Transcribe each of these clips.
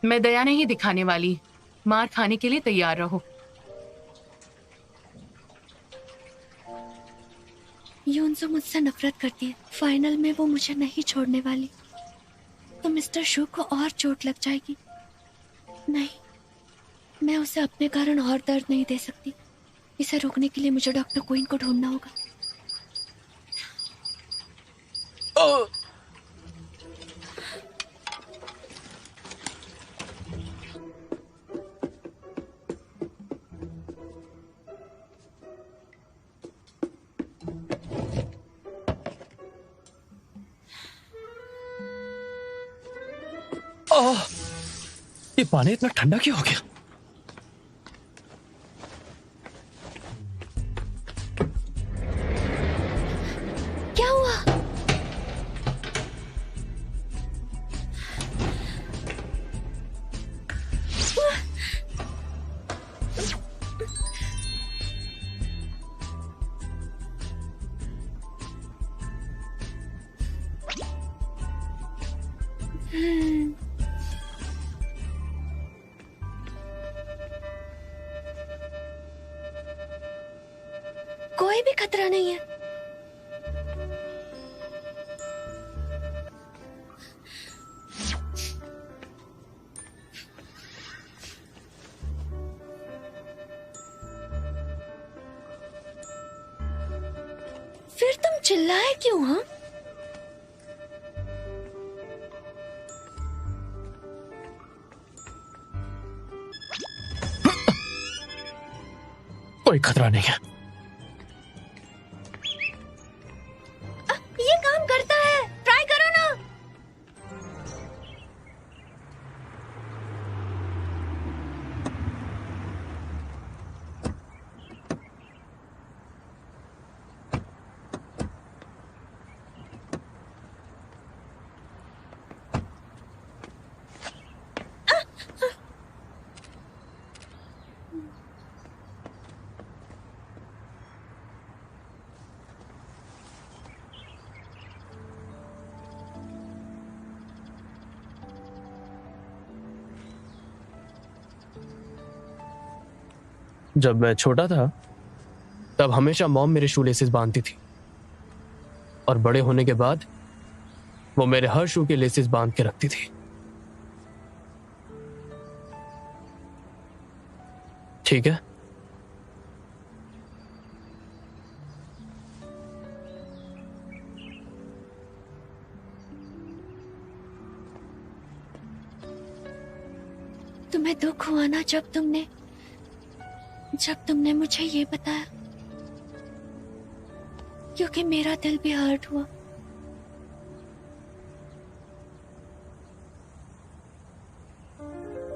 मैं दया नहीं दिखाने वाली। मार खाने के लिए तैयार रहो। यूनसो मुझसे नफरत करती है। फाइनल में वो मुझे नहीं छोड़ने वाली। तो मिस्टर शू को और चोट लग जाएगी। नहीं, मैं उसे अपने कारण और दर्द नहीं दे सकती। इसे रोकने के लिए मुझे डॉक्टर क्वीन को ढूंढना होगा। ये पानी इतना ठंडा क्यों हो गया? क्या हुआ? कोई भी खतरा नहीं है। फिर तुम चिल्लाए क्यों? हाँ, कोई खतरा नहीं है। ये काम करता है। ट्राई करो ना। जब मैं छोटा था तब हमेशा मॉम मेरे शू लेसेस बांधती थी, और बड़े होने के बाद वो मेरे हर शू के लेसेस बांध के रखती थी। ठीक है, तुम्हें दुख हुआ ना जब तुमने मुझे ये बताया, क्योंकि मेरा दिल भी हर्ट हुआ।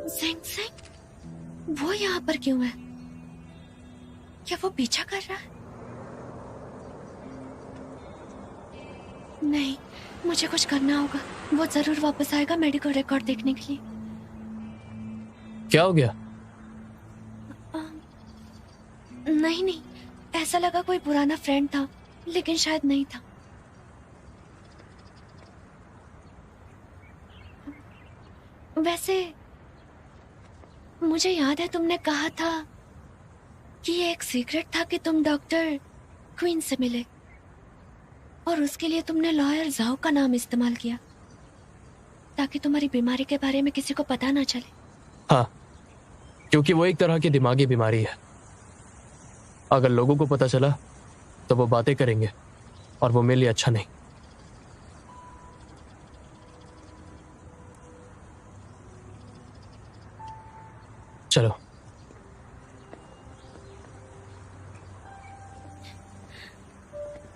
ज़ेंग ज़ेंग, वो यहाँ पर क्यों है? क्या वो पीछा कर रहा है? नहीं, मुझे कुछ करना होगा। वो जरूर वापस आएगा मेडिकल रिकॉर्ड देखने के लिए। क्या हो गया? नहीं, ऐसा लगा कोई पुराना फ्रेंड था, लेकिन शायद नहीं था। वैसे मुझे याद है तुमने कहा था कि ये एक सीक्रेट था कि तुम डॉक्टर क्वीन से मिले, और उसके लिए तुमने लॉयर जाओ का नाम इस्तेमाल किया ताकि तुम्हारी बीमारी के बारे में किसी को पता ना चले। हाँ, क्योंकि वो एक तरह की दिमागी बीमारी है। अगर लोगों को पता चला तो वो बातें करेंगे, और वो मेरे लिए अच्छा नहीं। चलो।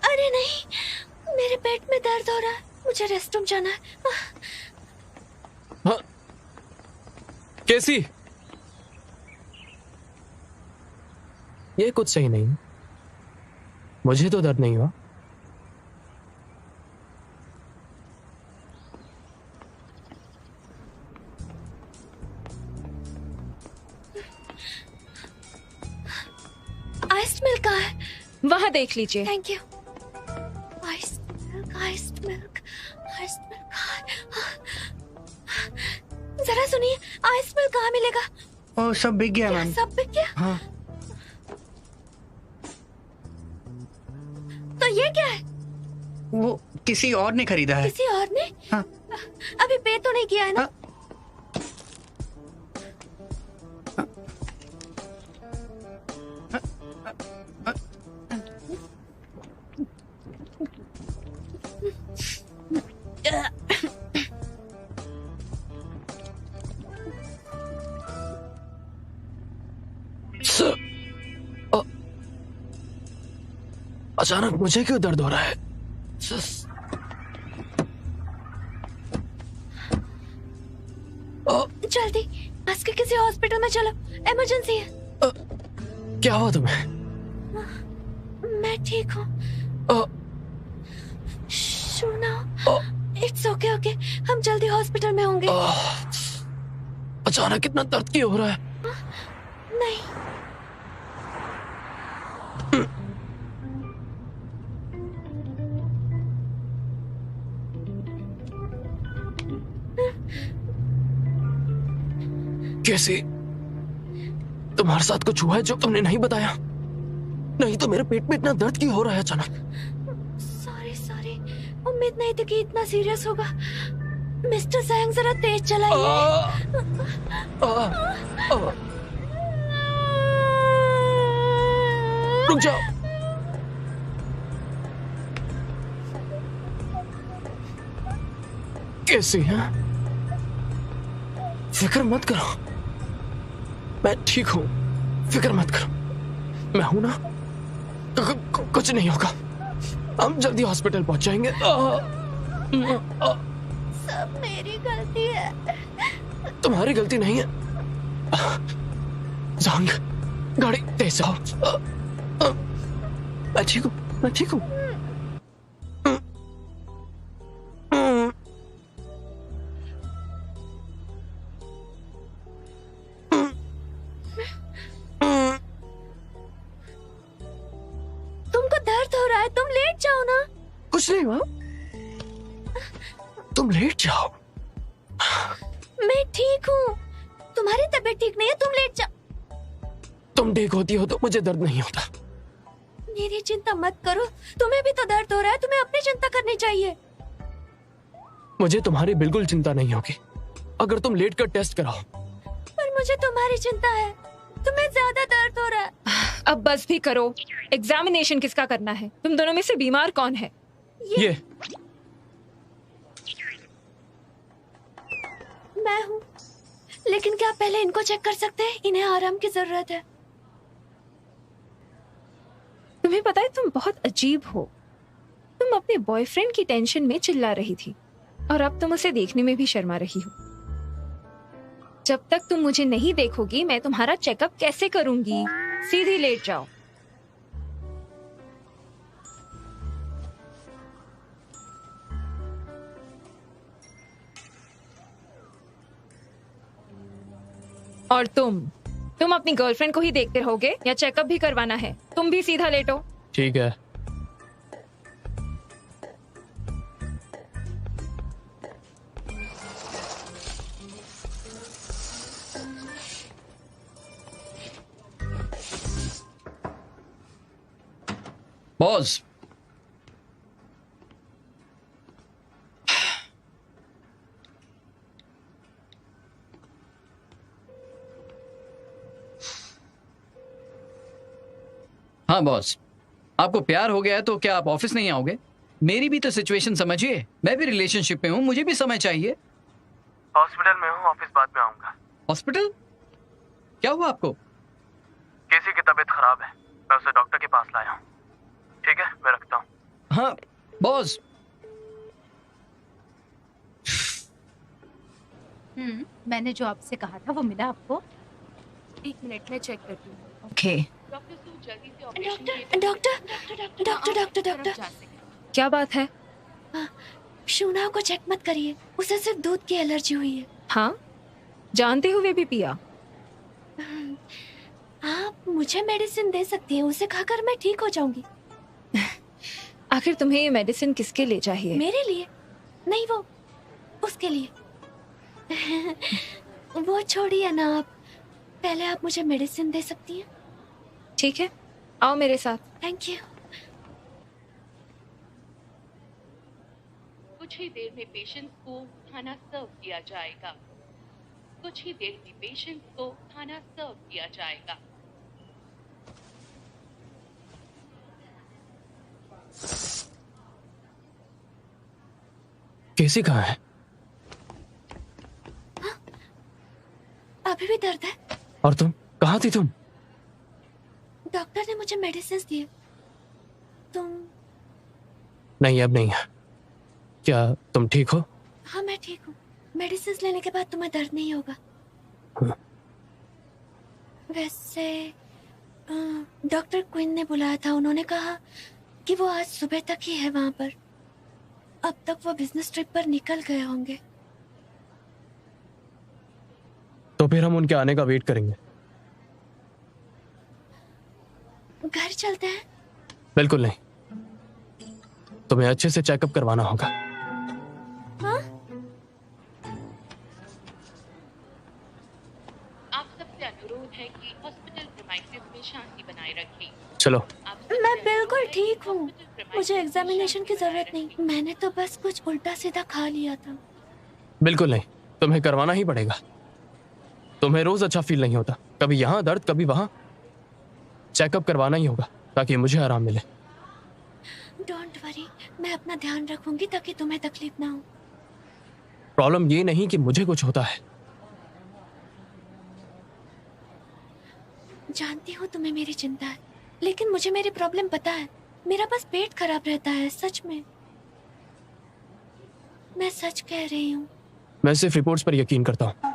अरे नहीं, मेरे पेट में दर्द हो रहा है। मुझे रेस्टरूम जाना है। हाँ, कैसी? ये कुछ सही नहीं। मुझे तो दर्द नहीं हुआ। आइस्ड मिल्क कहाँ है? वहां देख लीजिए। Thank you. Iced milk, iced milk, iced milk. जरा सुनिए, कहाँ मिलेगा? ओ सब बिक गया मैम। सब बिक गया? हाँ तो ये क्या है? वो किसी और ने खरीदा है। किसी और ने? हाँ। अभी पे तो नहीं किया है ना? हाँ। अचानक मुझे क्यों दर्द हो रहा है? जल्दी पास के किसी हॉस्पिटल में चलो, इमरजेंसी है। क्या हुआ तुम्हें? मैं ठीक हूँ। सुनो, इट्स ओके ओके, हम जल्दी हॉस्पिटल में होंगे। अचानक इतना दर्द क्यों हो रहा है? नहीं, कैसे? तुम्हारे साथ कुछ हुआ है जो तुमने नहीं बताया? नहीं तो मेरे पेट में इतना दर्द क्यों हो रहा है अचानक? सॉरी सॉरी, उम्मीद नहीं थी कि इतना सीरियस होगा। मिस्टर सैंग जरा तेज चलाइए। रुक जाओ। कैसे हैं? फिक्र मत करो, मैं ठीक हूं। फिक्र मत करो, मैं हूं ना। कुछ नहीं होगा, हम जल्दी हॉस्पिटल पहुंच जाएंगे। सब मेरी गलती है। तुम्हारी गलती नहीं है। ज़ांग, गाड़ी तेज चलाओ। मैं ठीक हूं, मैं ठीक हूं। तुमको दर्द हो रहा है, तुम लेट जाओ ना। कुछ नहीं हुआ, तुम लेट जाओ। मैं ठीक हूँ, तुम्हारी तबीयत ठीक नहीं है, तुम लेट जाओ। तुम ठीक होती हो तो मुझे दर्द नहीं होता। मेरी चिंता मत करो, तुम्हें भी तो दर्द हो रहा है, तुम्हें अपनी चिंता करनी चाहिए। मुझे तुम्हारी बिल्कुल चिंता नहीं होगी अगर तुम लेट कर टेस्ट कराओ। पर मुझे तुम्हारी चिंता है, तुम्हें ज्यादा दर्द हो रहा है। अब बस भी करो। एग्जामिनेशन किसका करना है? तुम दोनों में से बीमार कौन है? ये मैं हूँ, लेकिन क्या आप पहले इनको चेक कर सकते हैं? इन्हें आराम की जरूरत है। तुम्हें पता है तुम बहुत अजीब हो। तुम अपने बॉयफ्रेंड की टेंशन में चिल्ला रही थी और अब तुम उसे देखने में भी शर्मा रही हो। जब तक तुम मुझे नहीं देखोगी मैं तुम्हारा चेकअप कैसे करूंगी? सीधी लेट जाओ। और तुम अपनी गर्लफ्रेंड को ही देखते रहोगे या चेकअप भी करवाना है? तुम भी सीधा लेटो। ठीक है। बॉस, हाँ बॉस, आपको प्यार हो गया है तो क्या आप ऑफिस नहीं आओगे? मेरी भी तो सिचुएशन समझिए, मैं भी रिलेशनशिप में हूँ, मुझे भी समय चाहिए। हॉस्पिटल में हूँ, ऑफिस बाद में आऊंगा। हॉस्पिटल? क्या हुआ आपको? किसी की तबीयत खराब है, मैं उसे डॉक्टर के पास लाया हूँ। ठीक है, मैं रखता हूँ। हाँ बॉस। मैंने जो आपसे कहा था वो मिला आपको? 1 मिनट में चेक करती हूँ। ओके। डॉक्टर सू जल्दी से operation doctor doctor doctor doctor doctor, क्या बात है? शूना को चेक मत करिए, उसे सिर्फ दूध की एलर्जी हुई है। हाँ, जानते हुए भी पिया? आप मुझे मेडिसिन दे सकती हैं, उसे खाकर मैं ठीक हो जाऊंगी। आखिर तुम्हें ये मेडिसिन किसके लिए चाहिए? मेरे लिए नहीं, वो उसके लिए। वो छोड़िए ना आप, पहले आप मुझे मेडिसिन दे सकती हैं? ठीक है, आओ मेरे साथ। Thank you. कुछ ही देर में पेशेंट को खाना सर्व किया जाएगा। कुछ ही देर में पेशेंट को खाना सर्व किया जाएगा। कैसी कहाँ है? अभी भी दर्द है? और तुम कहाँ थी तुम? डॉक्टर ने मुझे मेडिसिन दिए। तुम? नहीं, अब नहीं है। क्या तुम ठीक हो? हाँ मैं ठीक हूँ। मेडिसिन लेने के बाद तुम्हें दर्द नहीं होगा। हाँ। वैसे डॉक्टर क्विन ने बुलाया था, उन्होंने कहा कि वो आज सुबह तक ही है वहां पर। अब तक वो बिजनेस ट्रिप पर निकल गए होंगे। तो फिर हम उनके आने का वेट करेंगे। घर चलते हैं? बिल्कुल नहीं, तुम्हें अच्छे से चेकअप करवाना होगा। हाँ? आप सबसे अनुरोध है कि हॉस्पिटल प्रीमाइसेस में शांति बनाए रखें। चलो। मैं बिल्कुल ठीक हूँ, मुझे एग्जामिनेशन की जरूरत नहीं। मैंने तो बस कुछ उल्टा सीधा खा लिया था। बिल्कुल नहीं, तुम्हें करवाना ही पड़ेगा। तुम्हें रोज अच्छा फील नहीं होता, कभी यहाँ दर्द कभी वहां। चेकअप करवाना ही होगा ताकि मुझे आराम मिले। डोंट वरी, मैं अपना ध्यान रखूंगी ताकि तुम्हें तकलीफ ना हो। प्रॉब्लम ये नहीं कि मुझे कुछ होता है। जानती हूँ तुम्हें मेरी चिंता है, लेकिन मुझे मेरी प्रॉब्लम पता है। मेरा बस पेट खराब रहता है, सच में। मैं सच कह रही हूँ। मैं सिर्फ रिपोर्ट्स पर यकीन करता हूँ।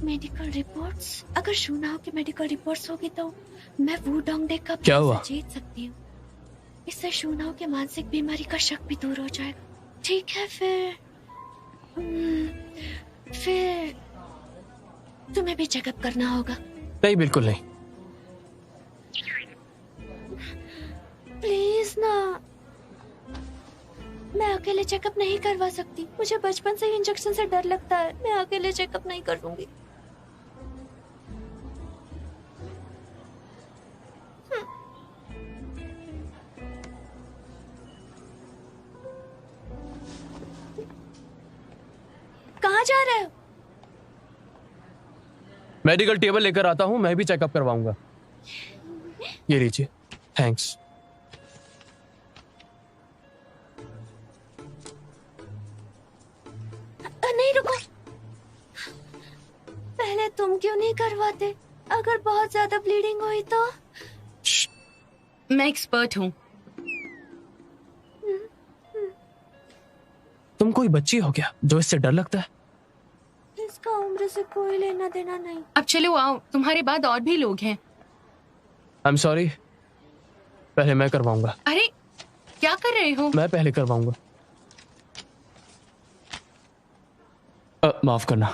Medical reports? अगर शूनाओ की मेडिकल रिपोर्ट्स होगी तो मैं वू डोंगडे का क्या हुआ? जीत सकती हूँ। इससे शूनाओ के मानसिक बीमारी का शक भी दूर हो जाएगा। ठीक है फिर तुम्हें भी चेकअप करना होगा। नहीं, बिल्कुल नहीं। प्लीज ना, मैं अकेले चेकअप नहीं करवा सकती। मुझे बचपन से ही इंजेक्शन से डर लगता है। मैं अकेले चेकअप नहीं करूंगी। कहाँ जा रहे हो? मेडिकल टेबल लेकर आता हूँ, मैं भी चेकअप करवाऊंगा। ये लीजिए। थैंक्स। नहीं रुको, पहले तुम क्यों नहीं करवाते? अगर बहुत ज्यादा ब्लीडिंग हुई तो? मैं एक्सपर्ट हूँ। तुम कोई बच्ची हो क्या जो इससे डर लगता है? इसका उम्र से कोई लेना देना नहीं। अब चलो आओ, तुम्हारे बाद और भी लोग हैं। आई एम सॉरी, पहले मैं करवाऊंगा। अरे क्या कर रहे हो? मैं पहले करवाऊंगा। माफ करना।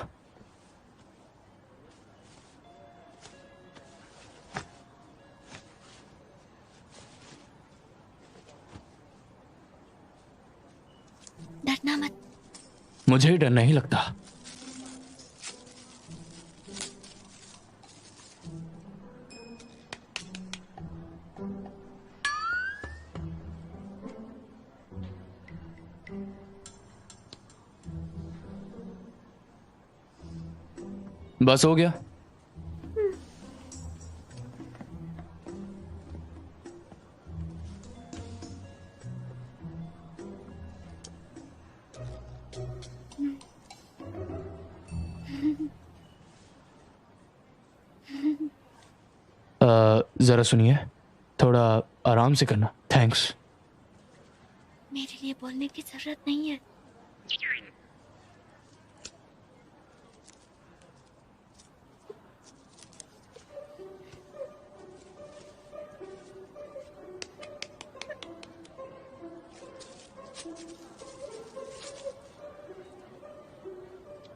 डरना मत। मुझे डर नहीं लगता। बस हो गया। जरा सुनिए, थोड़ा आराम से करना। थैंक्स। मेरे लिए बोलने की जरूरत नहीं है।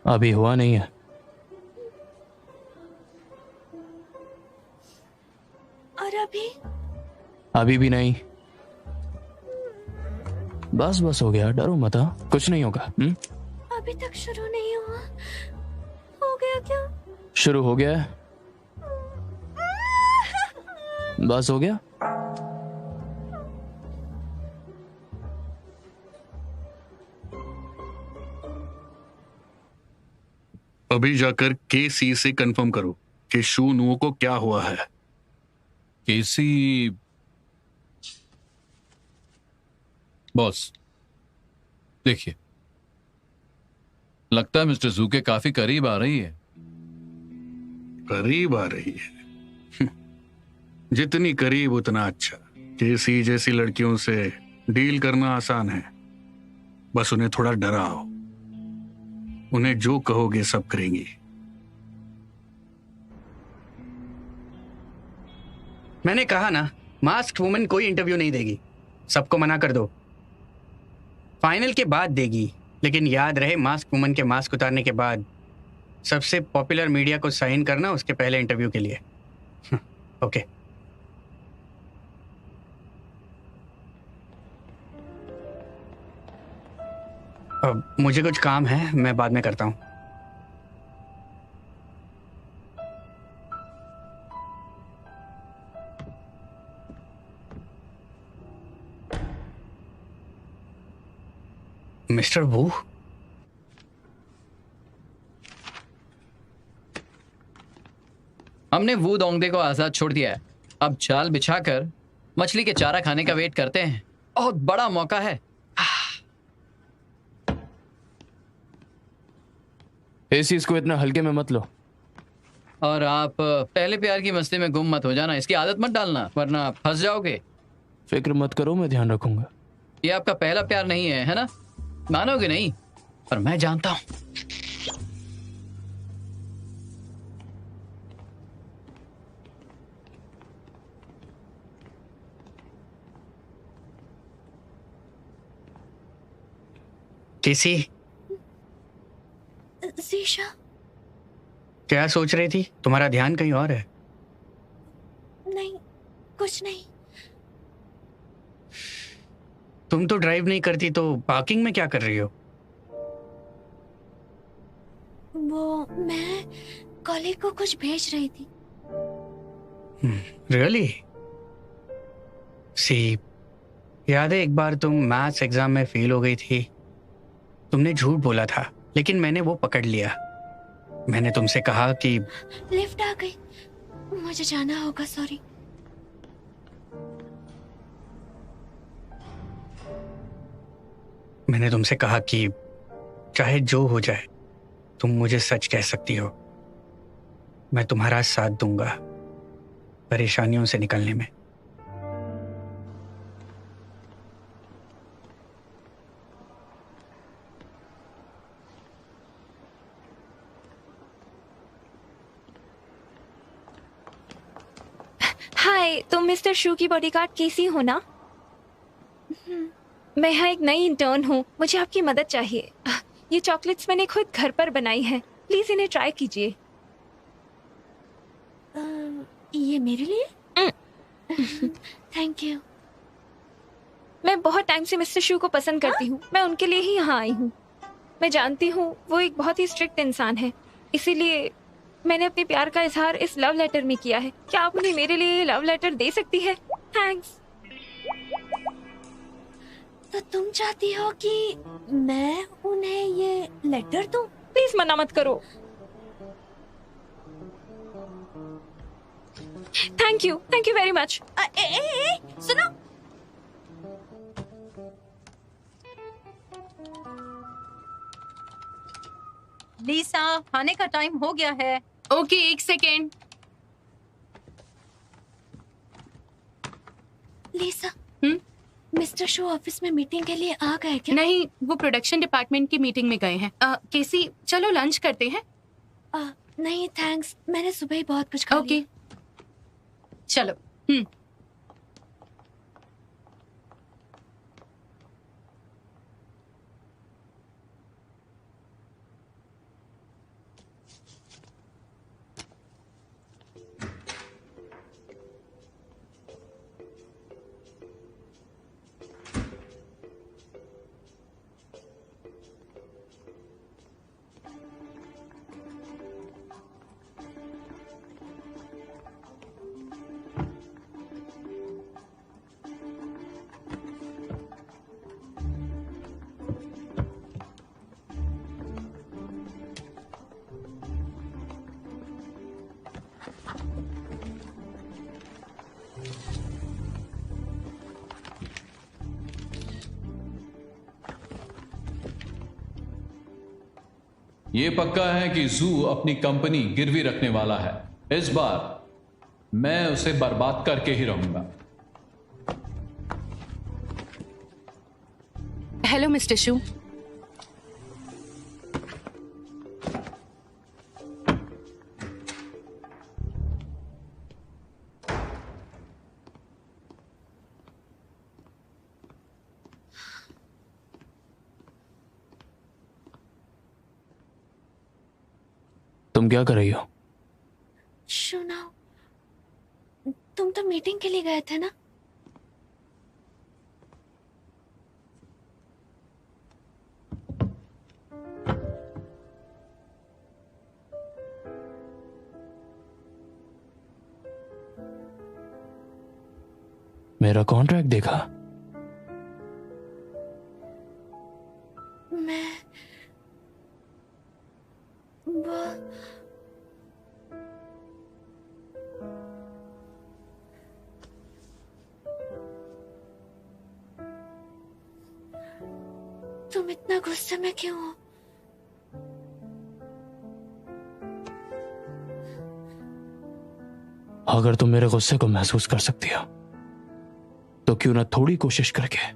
अभी हुआ नहीं है। और अभी? अभी भी नहीं। बस बस हो गया, डरो मत, हाँ? कुछ नहीं होगा। अभी तक शुरू नहीं हुआ, हो गया क्या? शुरू हो गया है, बस हो गया। अभी जाकर केसी से कंफर्म करो कि शू नुओ को क्या हुआ है। केसी बॉस, देखिए, लगता है मिस्टर जू के काफी करीब आ रही है। करीब आ रही है? जितनी करीब उतना अच्छा। केसी जैसी लड़कियों से डील करना आसान है, बस उन्हें थोड़ा डराओ। उन्हें जो कहोगे सब करेंगी। मैंने कहा ना, मास्क वुमन कोई इंटरव्यू नहीं देगी, सबको मना कर दो। फाइनल के बाद देगी, लेकिन याद रहे मास्क वुमन के मास्क उतारने के बाद सबसे पॉपुलर मीडिया को साइन करना उसके पहले इंटरव्यू के लिए। ओके। अब मुझे कुछ काम है, मैं बाद में करता हूँ। मिस्टर वू, हमने वू दोंगदे को आजाद छोड़ दिया है। अब जाल बिछाकर मछली के चारा खाने का वेट करते हैं। बहुत बड़ा मौका है। एसी इसको इतना हल्के में मत लो। और आप पहले प्यार की मस्ती में गुम मत हो जाना, इसकी आदत मत डालना वरना फंस जाओगे। फिक्र मत करो, मैं ध्यान रखूंगा। ये आपका पहला प्यार नहीं है ना? मानोगे नहीं, पर मैं जानता हूं। केसी, ज़ीशा, क्या सोच रही थी? तुम्हारा ध्यान कहीं और है। नहीं, कुछ नहीं। तुम तो ड्राइव नहीं करती, तो पार्किंग में क्या कर रही हो? वो मैं कॉलेज को कुछ भेज रही थी। रियली? सी, याद है एक बार तुम मैथ्स एग्जाम में फेल हो गई थी। तुमने झूठ बोला था, लेकिन मैंने वो पकड़ लिया। मैंने तुमसे कहा कि लिफ्ट आ गई, मुझे जाना होगा, सॉरी। मैंने तुमसे कहा कि चाहे जो हो जाए तुम मुझे सच कह सकती हो। मैं तुम्हारा साथ दूंगा परेशानियों से निकलने में। हाय, तुम मिस्टर शू की बॉडीगार्ड केसी हो ना? मैं यहाँ एक नई इंटर्न हूँ, मुझे आपकी मदद चाहिए। ये चॉकलेट्स मैंने खुद घर पर बनाई हैं, प्लीज इन्हें ट्राई कीजिए। ये मेरे लिए? Thank you. मैं बहुत टाइम से मिस्टर शू को पसंद करती हूँ, मैं उनके लिए ही यहाँ आई हूँ। मैं जानती हूँ वो एक बहुत ही स्ट्रिक्ट इंसान है, इसीलिए मैंने अपने प्यार का इजहार इस लव लेटर में किया है। क्या आप उन्हें मेरे लिए ये लव लेटर दे सकती है? थैंक्स। तो तुम चाहती हो कि मैं उन्हें ये लेटर दूं? प्लीज मना मत करो। Thank you very much. सुनो, लीसा, खाने का टाइम हो गया है। ओके, एक सेकेंड। लीसा, मिस्टर शो ऑफिस में मीटिंग के लिए आ गए क्या? नहीं, वो प्रोडक्शन डिपार्टमेंट की मीटिंग में गए हैं। केसी, चलो लंच करते हैं। नहीं थैंक्स, मैंने सुबह ही बहुत कुछ खा लिया। ओके, चलो। ये पक्का है कि जू अपनी कंपनी गिरवी रखने वाला है। इस बार मैं उसे बर्बाद करके ही रहूंगा। हेलो मिस्टर शू। तुम क्या कर रही हो? सुनाओ, तुम तो मीटिंग के लिए गए थे ना? मेरा कॉन्ट्रैक्ट देखा? मैं वो तुम इतना गुस्से में क्यों हो? अगर तुम मेरे गुस्से को महसूस कर सकती हो तो क्यों ना थोड़ी कोशिश करके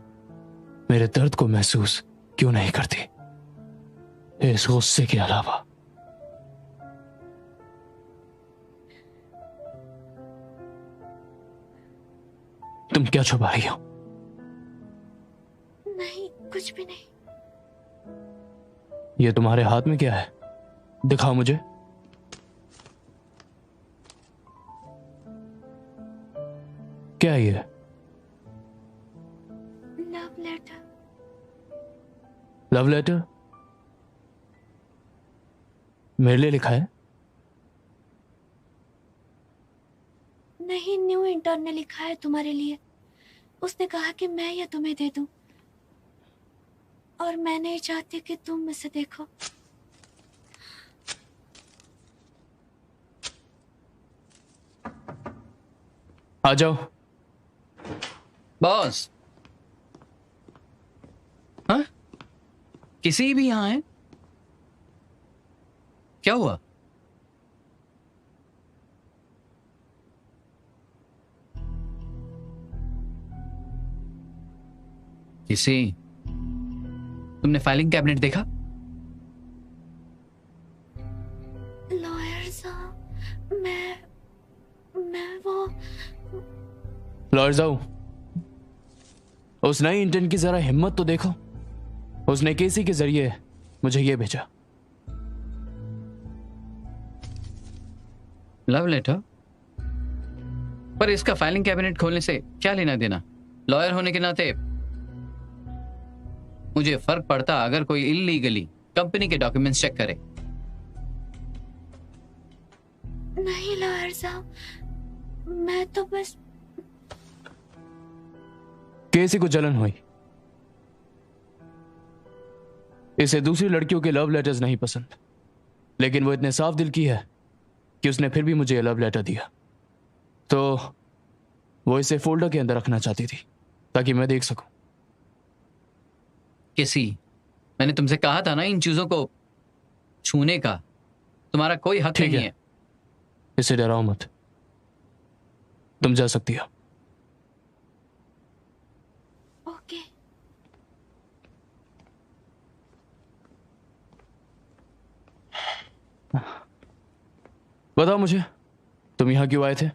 मेरे दर्द को महसूस क्यों नहीं करती, इस गुस्से के अलावा। तुम क्या छुपा रही हो? नहीं, कुछ भी नहीं। ये तुम्हारे हाथ में क्या है? दिखाओ मुझे। क्या है ये? Love letter. Love letter? मेरे लिए लिखा है? नहीं, न्यू इंटर्न ने लिखा है तुम्हारे लिए। उसने कहा कि मैं यह तुम्हें दे दूं, और मैं नहीं चाहती कि तुम इसे देखो। आ जाओ। बॉस। हाँ? किसी भी यहाँ है? क्या हुआ? किसी, तुमने फाइलिंग कैबिनेट देखा? लॉयर साहब, मैं वो लॉयर साहब, उस नई इंटर्न की जरा हिम्मत तो देखो। उसने केसी के जरिए मुझे ये भेजा। Love letter? पर इसका फाइलिंग कैबिनेट खोलने से क्या लेना देना? लॉयर होने के नाते मुझे फर्क पड़ता अगर कोई इल्लीगली कंपनी के डॉक्यूमेंट्स चेक करे। नहीं लॉयर साहब, मैं तो बस। केसी को जलन हुई। इसे दूसरी लड़कियों के लव लेटर्स नहीं पसंद, लेकिन वो इतने साफ दिल की है कि उसने फिर भी मुझे ये लव लेटर दिया। तो वो इसे फोल्डर के अंदर रखना चाहती थी ताकि मैं देख सकूं। किसी, मैंने तुमसे कहा था ना इन चीजों को छूने का तुम्हारा कोई हक नहीं है। इसे डराओ मत, तुम जा सकती हो। ओके। बताओ मुझे, तुम यहां क्यों आए थे?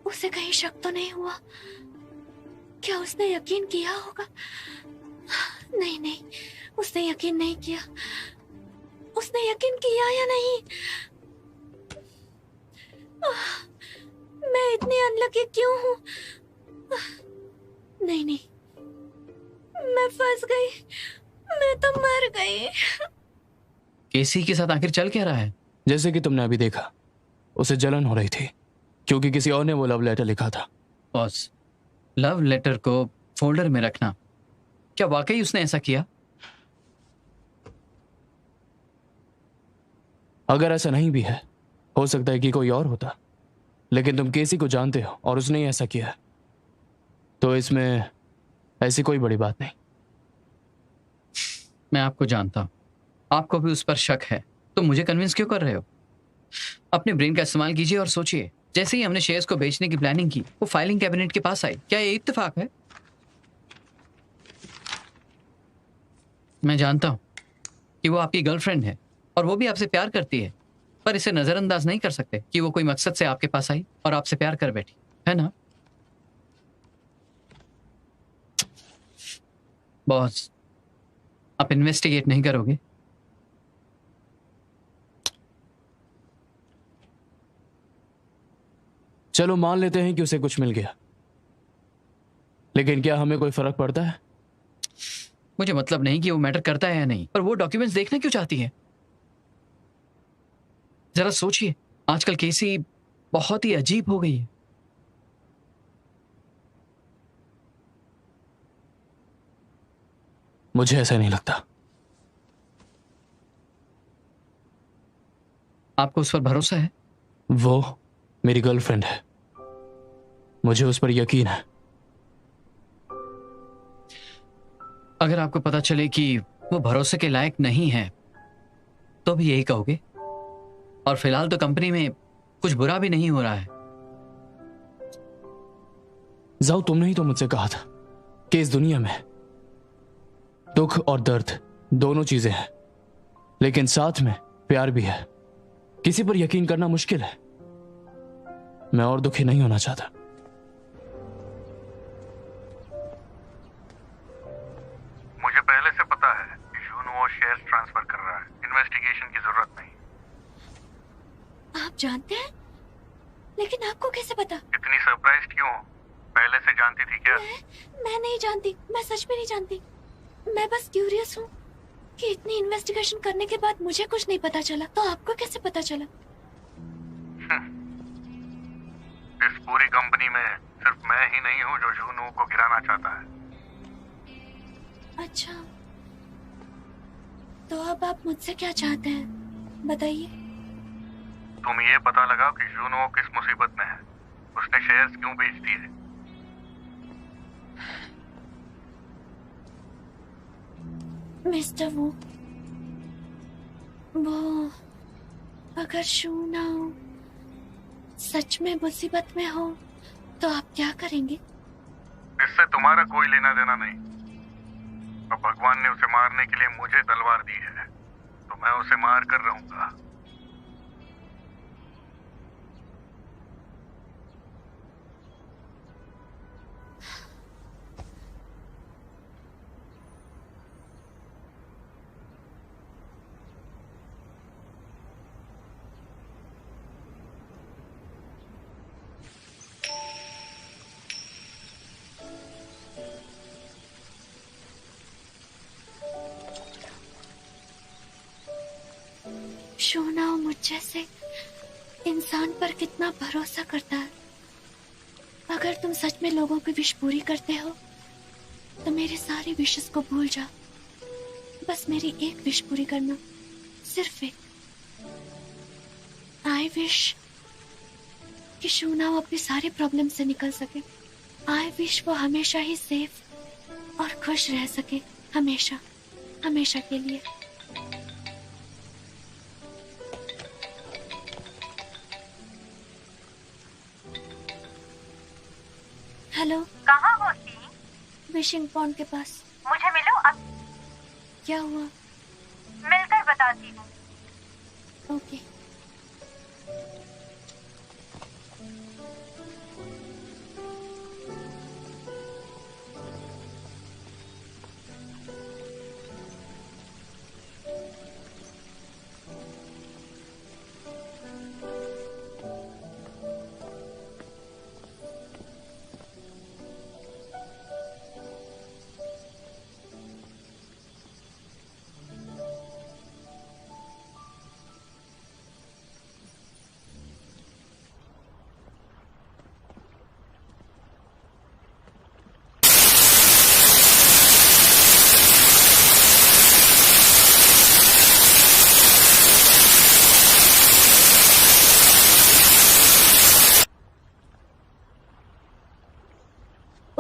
उसे कहीं शक तो नहीं हुआ? क्या उसने यकीन किया होगा? नहीं नहीं, उसने यकीन नहीं किया। उसने यकीन किया या नहीं? मैं इतनी अनलकी क्यों हूं? नहीं नहीं, मैं फंस गई। मैं तो मर गई। केसी के साथ आखिर चल क्या रहा है? जैसे कि तुमने अभी देखा, उसे जलन हो रही थी क्योंकि किसी और ने वो लव लेटर लिखा था। बॉस, लव लेटर को फोल्डर में रखना, क्या वाकई उसने ऐसा किया? अगर ऐसा नहीं भी है, हो सकता है कि कोई और होता, लेकिन तुम केसी को जानते हो और उसने ही ऐसा किया है, तो इसमें ऐसी कोई बड़ी बात नहीं। मैं आपको जानता हूं, आपको भी उस पर शक है, तो मुझे कन्विंस क्यों कर रहे हो? अपने ब्रेन का इस्तेमाल कीजिए और सोचिए। जैसे ही हमने शेयर्स को बेचने की प्लानिंग की, वो फाइलिंग कैबिनेट के पास आई। क्या ये इत्तेफाक है? मैं जानता हूं कि वो आपकी गर्लफ्रेंड है और वो भी आपसे प्यार करती है, पर इसे नजरअंदाज नहीं कर सकते कि वो कोई मकसद से आपके पास आई और आपसे प्यार कर बैठी है ना? बॉस, आप इन्वेस्टिगेट नहीं करोगे? चलो मान लेते हैं कि उसे कुछ मिल गया, लेकिन क्या हमें कोई फर्क पड़ता है? मुझे मतलब नहीं कि वो मैटर करता है या नहीं, पर वो डॉक्यूमेंट्स देखना क्यों चाहती है? जरा सोचिए, आजकल केसी बहुत ही अजीब हो गई है। मुझे ऐसा नहीं लगता। आपको उस पर भरोसा है? वो मेरी गर्लफ्रेंड है, मुझे उस पर यकीन है। अगर आपको पता चले कि वो भरोसे के लायक नहीं है, तो भी यही कहोगे? और फिलहाल तो कंपनी में कुछ बुरा भी नहीं हो रहा है। जाओ, तुमने ही तो मुझसे कहा था कि इस दुनिया में दुख और दर्द दोनों चीजें हैं, लेकिन साथ में प्यार भी है। किसी पर यकीन करना मुश्किल है। मैं और दुखी नहीं होना चाहता। मुझे पहले से पता है कि जून वो शेयर्स ट्रांसफर कर रहा है। इन्वेस्टिगेशन की जरूरत नहीं। आप जानते हैं? लेकिन आपको कैसे पता? इतनी सरप्राइज्ड क्यों हो? पहले से जानती थी क्या? मैं नहीं जानती, मैं सच में नहीं जानती। मैं बस क्यूरियस हूँ कि इतनी इन्वेस्टिगेशन करने के बाद मुझे कुछ नहीं पता चला, तो आपको कैसे पता चला? इस पूरी कंपनी में सिर्फ मैं ही नहीं हूँ जो जूनू को गिराना चाहता है। अच्छा, तो अब आप मुझसे क्या चाहते हैं, बताइए। तुम ये पता लगाओ कि जूनू किस मुसीबत में है, उसने शेयर्स क्यों बेच दिए। मिस्टर वो अगर शूना सच में मुसीबत में हो तो आप क्या करेंगे? इससे तुम्हारा कोई लेना देना नहीं। अब भगवान ने उसे मारने के लिए मुझे तलवार दी है, तो मैं उसे मार कर रहूंगा। शोना मुझ जैसे इंसान पर कितना भरोसा करता है। अगर तुम सच में लोगों की विश पूरी करते हो तो मेरे सारी विशेस को भूल जाओ। बस मेरी एक विश पूरी करना, सिर्फ एक। आई विश कि शूना अपनी सारी प्रॉब्लम से निकल सके। आई विश वो हमेशा ही सेफ और खुश रह सके, हमेशा हमेशा के लिए। हेलो, कहाँ हो सी? विशिंग पॉन्ड के पास। मुझे मिलो अब। क्या हुआ? मिलकर बताती हूँ। ओके।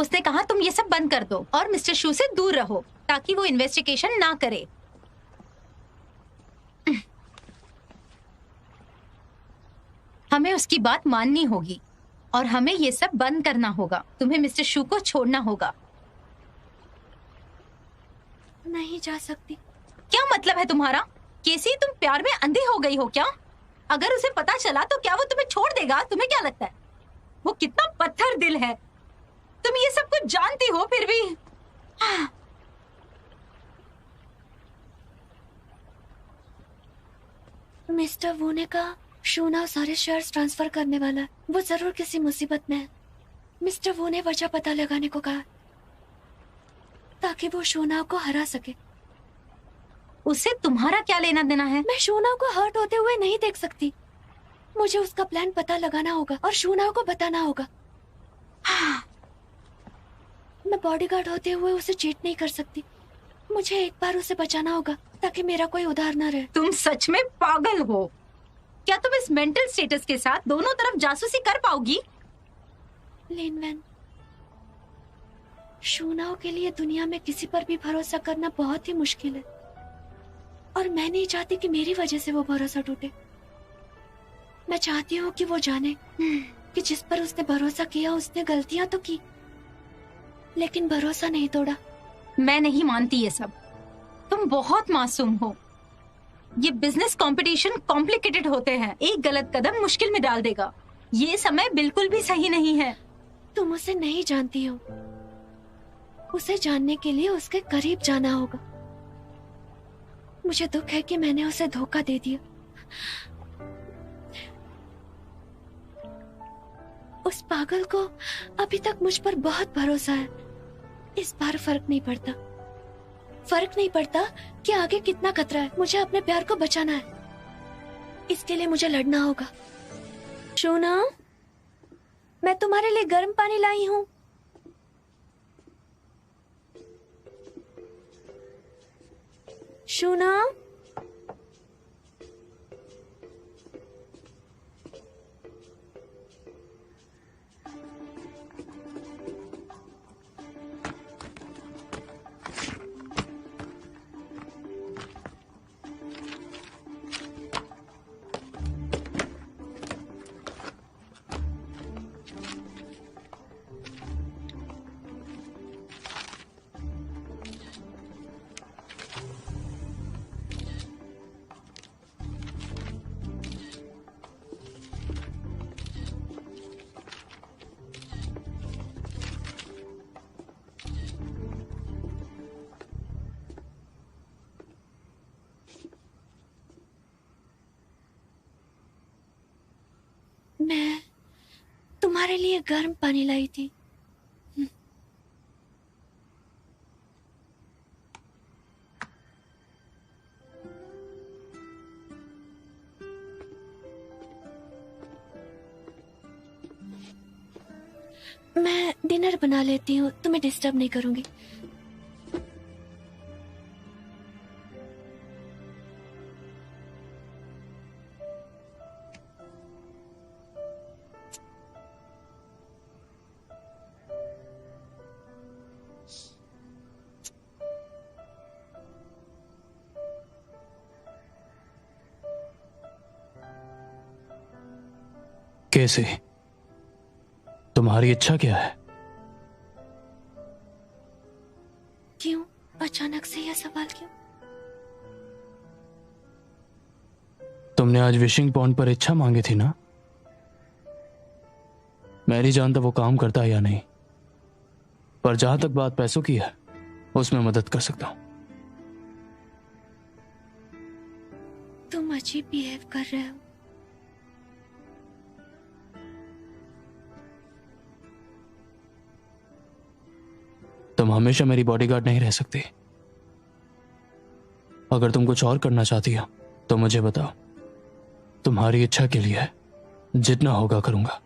उसने कहा तुम ये सब बंद कर दो और मिस्टर शू से दूर रहो ताकि वो इन्वेस्टिगेशन ना करे। हमें उसकी बात माननी होगी और हमें ये सब बंद करना होगा। तुम्हें मिस्टर शू को छोड़ना होगा। नहीं जा सकती। क्या मतलब है तुम्हारा? केसी, तुम प्यार में अंधी हो गई हो क्या? अगर उसे पता चला तो क्या वो तुम्हें छोड़ देगा? तुम्हें क्या लगता है वो कितना पत्थर दिल है? तुम ये सब कुछ जानती हो फिर भी। मिस्टर वू ने कहा शूना सारे शेयर्स ट्रांसफर करने वाला है। वो जरूर किसी मुसीबत में है। मिस्टर वू ने वजह पता लगाने को कहा ताकि वो शूना को हरा सके। उससे तुम्हारा क्या लेना देना है? मैं शूना को हर्ट होते हुए नहीं देख सकती। मुझे उसका प्लान पता लगाना होगा और शूना को बताना होगा। मैं बॉडीगार्ड होते हुए उसे चीट नहीं कर सकती। मुझे एक बार उसे बचाना होगा ताकि मेरा कोई उधार ना रहे। तुम सच में पागल हो क्या? तुम इस मेंटल स्टेटस के साथ दोनों तरफ जासूसी कर पाओगी? लिनवेन, शूनाओ के लिए दुनिया में किसी पर भी भरोसा करना बहुत ही मुश्किल है और मैं नहीं चाहती कि मेरी वजह से वो भरोसा टूटे। मैं चाहती हूँ कि वो जाने कि जिस पर उसने भरोसा किया उसने गलतियां तो की लेकिन भरोसा नहीं तोड़ा। मैं नहीं मानती ये सब। तुम बहुत मासूम हो। ये बिजनेस कंपटीशन कॉम्प्लिकेटेड होते हैं। एक गलत कदम मुश्किल में डाल देगा। ये समय बिल्कुल भी सही नहीं है। तुम उसे नहीं जानती हो। उसे जानने के लिए उसके करीब जाना होगा। मुझे दुख है कि मैंने उसे धोखा दे दिया। उस पागल को अभी तक मुझ पर बहुत भरोसा है। इस बार फर्क नहीं पड़ता। फर्क नहीं पड़ता कि आगे कितना खतरा है। मुझे अपने प्यार को बचाना है। इसके लिए मुझे लड़ना होगा। शूना, मैं तुम्हारे लिए गर्म पानी लाई हूँ। शूना, मैं तुम्हारे लिए गर्म पानी लाई थी। मैं डिनर बना लेती हूँ। तुम्हें डिस्टर्ब नहीं करूंगी। कैसे? तुम्हारी इच्छा क्या है? क्यों अचानक से यह सवाल क्यों? तुमने आज विशिंग पॉइंट पर इच्छा मांगी थी ना? मैं नहीं जानता वो काम करता है या नहीं, पर जहां तक बात पैसों की है उसमें मदद कर सकता हूं। तुम अजीब बिहेव कर रहे हो। तुम हमेशा मेरी बॉडीगार्ड नहीं रह सकती। अगर तुम कुछ और करना चाहती हो तो मुझे बताओ। तुम्हारी इच्छा के लिए जितना होगा करूंगा।